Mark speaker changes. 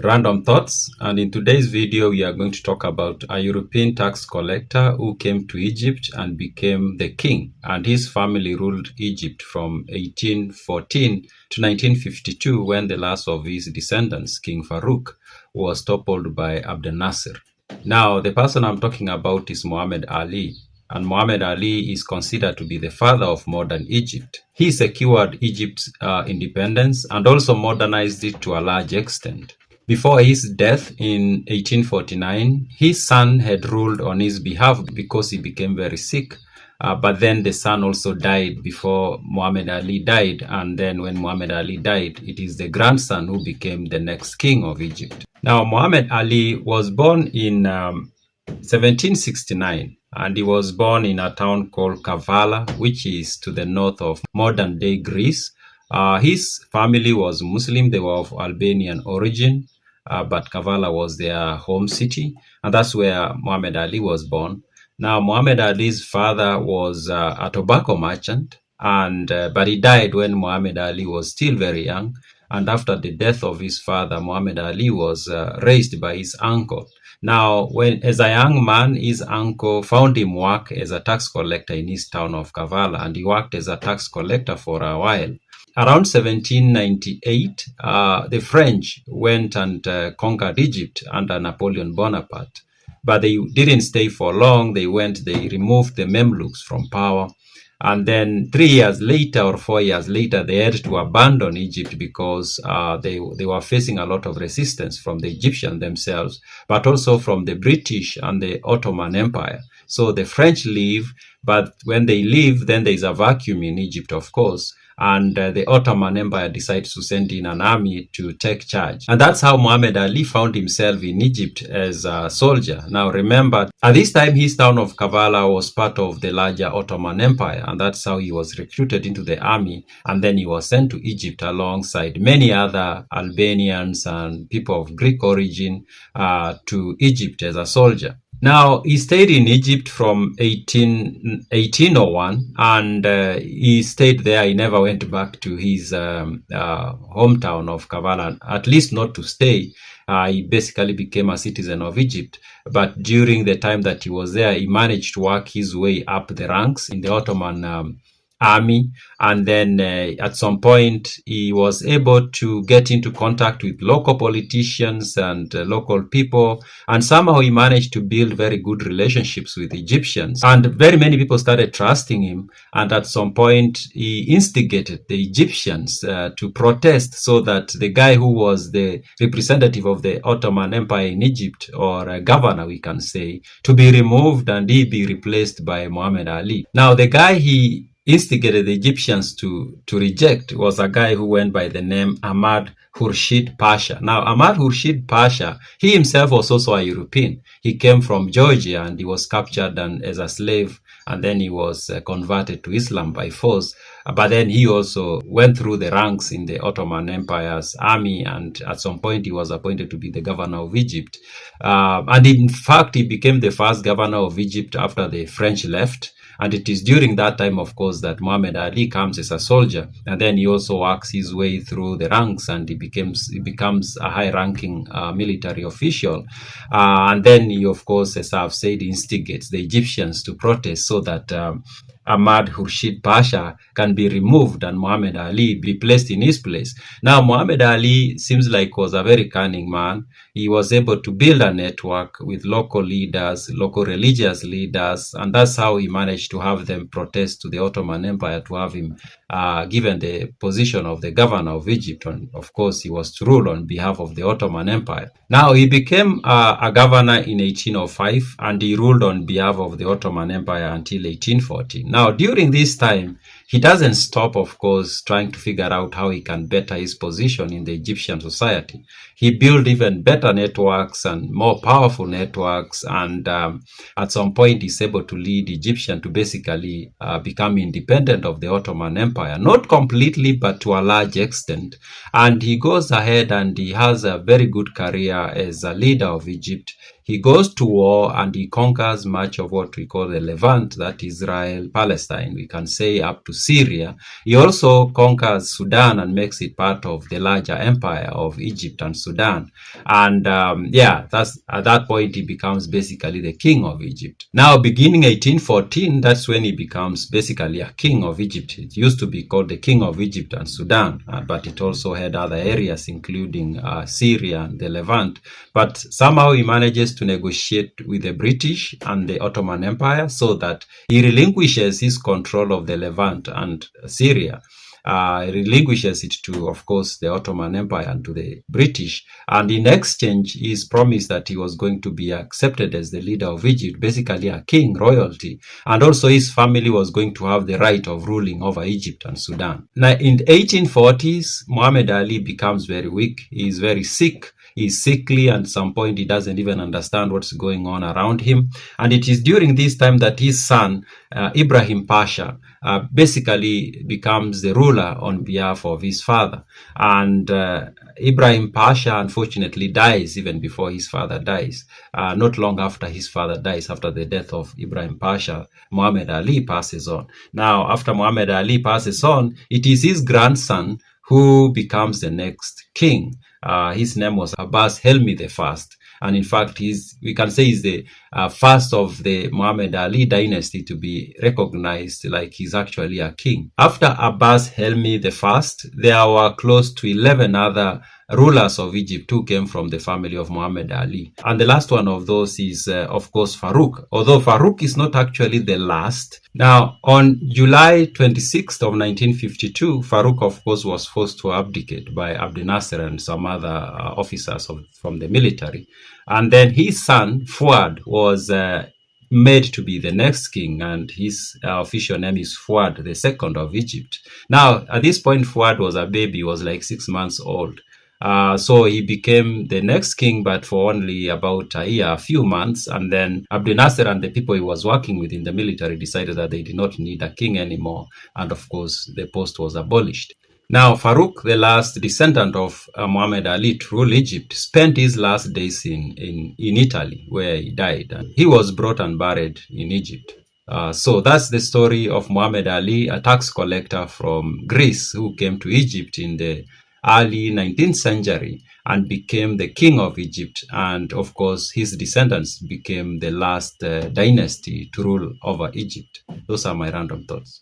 Speaker 1: Random Thoughts, and in today's video we are going to talk about a European tax collector who came to Egypt and became the king, and his family ruled Egypt from 1814 to 1952 when the last of his descendants, King Farouk, was toppled by Abdel Nasser. Now, the person I'm talking about is Muhammad Ali, and Muhammad Ali is considered to be the father of modern Egypt. He secured Egypt's independence and also modernized it to a large extent. Before his death in 1849, his son had ruled on his behalf because he became very sick. But then the son also died before Muhammad Ali died. And then when Muhammad Ali died, it is the grandson who became the next king of Egypt. Now, Muhammad Ali was born in 1769, and he was born in a town called Kavala, which is to the north of modern-day Greece. His family was Muslim. They were of Albanian origin, but Kavala was their home city, and that's where Muhammad Ali was born. Now, Muhammad Ali's father was a tobacco merchant, and but he died when Muhammad Ali was still very young. And after the death of his father, Muhammad Ali was raised by his uncle. Now, as a young man, his uncle found him work as a tax collector in his town of Kavala, and he worked as a tax collector for a while. Around 1798, the French went and conquered Egypt under Napoleon Bonaparte. But they didn't stay for long. They removed the memluks from power. And then 3 years later or 4 years later, they had to abandon Egypt because they were facing a lot of resistance from the Egyptians themselves, but also from the British and the Ottoman Empire. So the French leave, but when they leave, then there is a vacuum in Egypt, of course. And the Ottoman Empire decides to send in an army to take charge. And that's how Muhammad Ali found himself in Egypt as a soldier. Now remember, at this time, his town of Kavala was part of the larger Ottoman Empire, and that's how he was recruited into the army. And then he was sent to Egypt alongside many other Albanians and people of Greek origin to Egypt as a soldier. Now, he stayed in Egypt from 1801, and he stayed there. He never went back to his hometown of Kavala, at least not to stay. He basically became a citizen of Egypt. But during the time that he was there, he managed to work his way up the ranks in the Ottoman army, and then at some point he was able to get into contact with local politicians and local people, and somehow he managed to build very good relationships with Egyptians, and very many people started trusting him. And at some point he instigated the Egyptians to protest, so that the guy who was the representative of the Ottoman Empire in Egypt, or a governor we can say, to be removed and he be replaced by Muhammad Ali. Now the guy he instigated the Egyptians to reject was a guy who went by the name Ahmad Khurshid Pasha. Now, Ahmad Khurshid Pasha, he himself was also a European. He came from Georgia and he was captured as a slave, and then he was converted to Islam by force. But then he also went through the ranks in the Ottoman Empire's army, and at some point he was appointed to be the governor of Egypt. And in fact, he became the first governor of Egypt after the French left. And it is during that time, of course, that Muhammad Ali comes as a soldier, and then he also works his way through the ranks, and he becomes a high-ranking military official. And then he, of course, as I've said, instigates the Egyptians to protest so that Ahmad Khurshid Pasha can be removed and Muhammad Ali be placed in his place. Now, Muhammad Ali seems like was a very cunning man. He was able to build a network with local leaders, local religious leaders, and that's how he managed to have them protest to the Ottoman Empire to have him given the position of the governor of Egypt. And of course, he was to rule on behalf of the Ottoman Empire. Now, he became a governor in 1805, and he ruled on behalf of the Ottoman Empire until 1840. Now, during this time, he doesn't stop, of course, trying to figure out how he can better his position in the Egyptian society. He built even better networks and more powerful networks, and at some point he's able to lead Egyptian to basically become independent of the Ottoman Empire. Not completely, but to a large extent. And he goes ahead and he has a very good career as a leader of Egypt. He goes to war and he conquers much of what we call the Levant, that Israel, Palestine, we can say up to Syria. He also conquers Sudan and makes it part of the larger empire of Egypt and Sudan. And that's at that point he becomes basically the king of Egypt. Now, beginning 1814, that's when he becomes basically a king of Egypt. It used to be called the king of Egypt and Sudan, but it also had other areas, including Syria and the Levant. But somehow he manages to negotiate with the British and the Ottoman Empire so that he relinquishes his control of the Levant and Syria. Relinquishes it to, of course, the Ottoman Empire and to the British. And in exchange, he is promised that he was going to be accepted as the leader of Egypt, basically a king, royalty. And also his family was going to have the right of ruling over Egypt and Sudan. Now, in the 1840s, Muhammad Ali becomes very weak. He is very sick. He's sickly, and at some point he doesn't even understand what's going on around him. And it is during this time that his son, Ibrahim Pasha, basically becomes the ruler on behalf of his father. And Ibrahim Pasha, unfortunately, dies even before his father dies. Not long after his father dies, after the death of Ibrahim Pasha, Muhammad Ali passes on. Now, after Muhammad Ali passes on, it is his grandson who becomes the next king. His name was Abbas Helmi I. And in fact, we can say he's the first of the Muhammad Ali dynasty to be recognized like he's actually a king. After Abbas Helmi I, there were close to 11 other rulers of Egypt who came from the family of Muhammad Ali. And the last one of those is, of course, Farouk. Although Farouk is not actually the last. Now, on July 26th of 1952, Farouk, of course, was forced to abdicate by Abdel Nasser and some other officers from the military. And then his son, Fuad, was made to be the next king, and his official name is Fuad, the second of Egypt. Now, at this point, Fuad was a baby, was like 6 months old. So he became the next king, but for only about a few months. And then Abdel Nasser and the people he was working with in the military decided that they did not need a king anymore. And of course, the post was abolished. Now, Farouk, the last descendant of Muhammad Ali to rule Egypt, spent his last days in Italy, where he died. And he was brought and buried in Egypt. So that's the story of Muhammad Ali, a tax collector from Greece who came to Egypt in the early 19th century and became the king of Egypt. And of course, his descendants became the last dynasty to rule over Egypt. Those are my random thoughts.